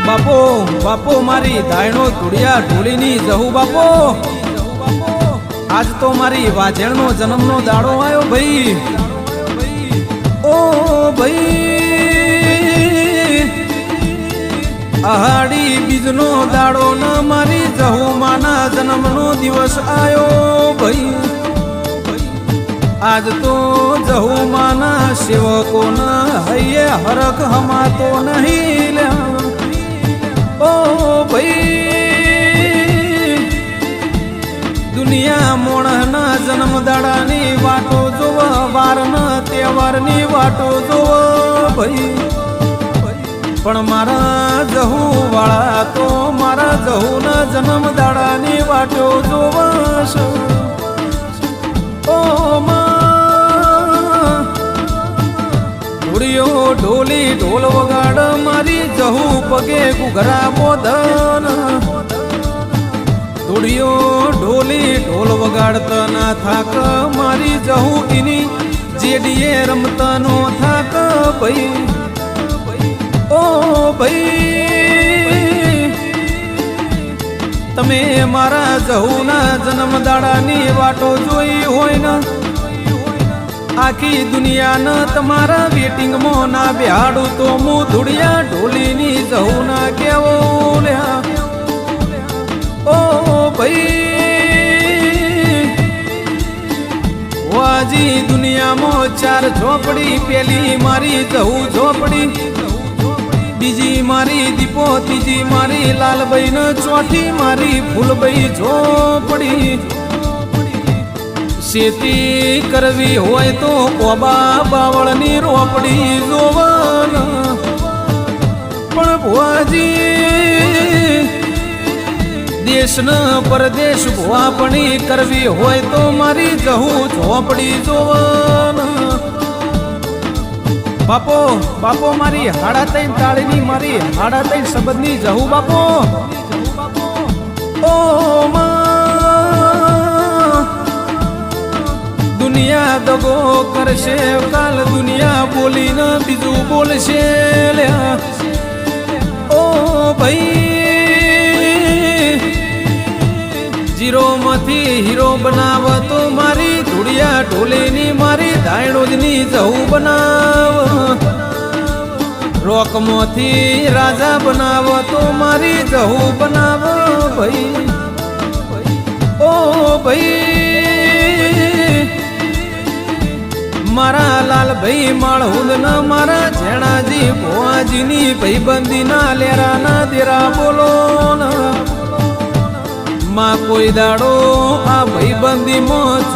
બાપો બાપો મારી ધાયણો ધૂળિયા ઢોલીની જહુ બાપો આજ તો મારી વાજેણનો જન્મનો દાડો આવ્યો ભાઈ ઓ ભાઈ આહાડી બીજનો દાડો ન મારી જહુ માના જન્મનો દિવસ આવ્યો ભાઈ આજ તો જહુ માના સેવકો ન હૈયે હરખ હમાતો નહીં લ્યા ઓ ભાઈ દુનિયા મોણના જન્મ દાડાની વાટો જોવ વારના તહેવારની વાટો જોવ ભાઈ પણ મારા જહુ વાળા તો મારા જહુના જન્મ દાડાની વાટો જોવશ ઓ ઢોળિયો ઢોલી ઢોલ વગાડ મારી જહુ પગે ઘુઘરા બોધન ઢોળિયો ઢોલી ઢોલ વગાડતા ના થાક મારી જહુ એની જેડીએ રમતા નો થાક ભાઈ ઓ ભાઈ તમે મારા જહુના જન્મ દાડાની વાટો જોઈ હોય ને આખી દુનિયા તમારા વેટિંગમાં ના બેહાડું તો હું ધૂળિયા ઢોલીની જહુ ના કેવો લ્યા ઓ ભાઈ વાજી દુનિયામાં ચાર ઝોપડી પેલી મારી જહુ ઝોપડી બીજી મારી દીપો ત્રીજી મારી લાલભાઈ ને ચોથી મારી ફૂલભાઈ ઝોપડી ખેતી કરવી હોય તો કોબા બાવળની રોપડી જોવન પણ ભુવાજી દેશના પરદેશ ભુવાપણી કરવી હોય તો મારી જહુ ઝોપડી જોવન બાપો બાપો મારી હાડા ત્રણ તાળીની મારી હાડા ત્રણ શબ્દની જહુ બાપો ઓ દુનિયા દગો કરશે કાલ દુનિયા બોલીને બીજું બોલશે લ્યા ઓ ભાઈ જીરો માંથી હીરો બનાવ તો મારી ધૂળિયા ઢોલીની મારી ધાયણોજની જહુ બનાવ રોકમાંથી રાજા બનાવ તો મારી જહુ બનાવ ભાઈ ઓ ભાઈ મારા લાલભાઈ માળહુદ ના મારા જેણાજી ભુવાજીની ભાઈબંધી ના લેરા ના દેરા બોલો માં કોઈ દાડો આ ભાઈબંધી માં